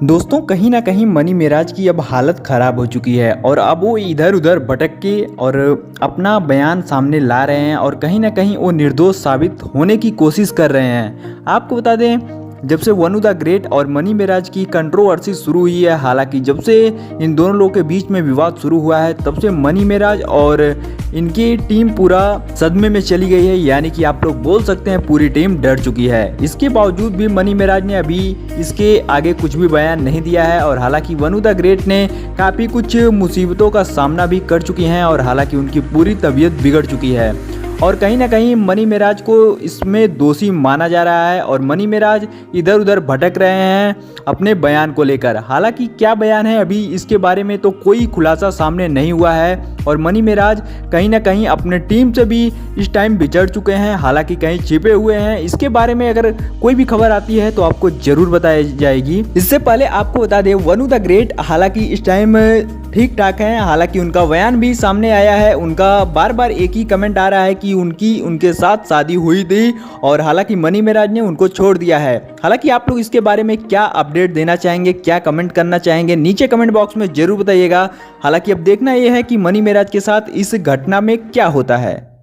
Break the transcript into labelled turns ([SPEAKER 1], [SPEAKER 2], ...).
[SPEAKER 1] दोस्तों कहीं ना कहीं मनी मेराज की अब हालत ख़राब हो चुकी है और अब वो इधर उधर भटक के और अपना बयान सामने ला रहे हैं और कहीं ना कहीं वो निर्दोष साबित होने की कोशिश कर रहे हैं। आपको बता दें, जब से वनु द ग्रेट और मनी मेराज की कंट्रोवर्सी शुरू हुई है, हालांकि जब से इन दोनों लोगों के बीच में विवाद शुरू हुआ है तब से मनी मेराज और इनकी टीम पूरा सदमे में चली गई है। यानी कि आप लोग बोल सकते हैं पूरी टीम डर चुकी है। इसके बावजूद भी मनी मेराज ने अभी इसके आगे कुछ भी बयान नहीं दिया है और हालांकि वनु द ग्रेट ने काफ़ी कुछ मुसीबतों का सामना भी कर चुकी हैं और हालांकि उनकी पूरी तबीयत बिगड़ चुकी है और कहीं ना कहीं मनी मेराज को इसमें दोषी माना जा रहा है और मनी मेराज इधर उधर भटक रहे हैं अपने बयान को लेकर। हालांकि क्या बयान है अभी इसके बारे में तो कोई खुलासा सामने नहीं हुआ है और मनी मेराज कहीं ना कहीं अपने टीम से भी इस टाइम बिछड़ चुके हैं, हालांकि कहीं छिपे हुए हैं। इसके बारे में अगर कोई भी खबर आती है तो आपको जरूर बताई जाएगी। इससे पहले आपको बता दें, वनु द ग्रेट हालांकि इस टाइम ठीक ठाक हैं, हालांकि उनका बयान भी सामने आया है। उनका बार बार एक ही कमेंट आ रहा है कि उनके साथ शादी हुई थी और हालांकि मनी मेराज ने उनको छोड़ दिया है। हालांकि आप लोग इसके बारे में क्या अपडेट देना चाहेंगे, क्या कमेंट करना चाहेंगे, नीचे कमेंट बॉक्स में जरूर बताइएगा। हालांकि अब देखना यह है कि मनी मेराज के साथ इस घटना में क्या होता है।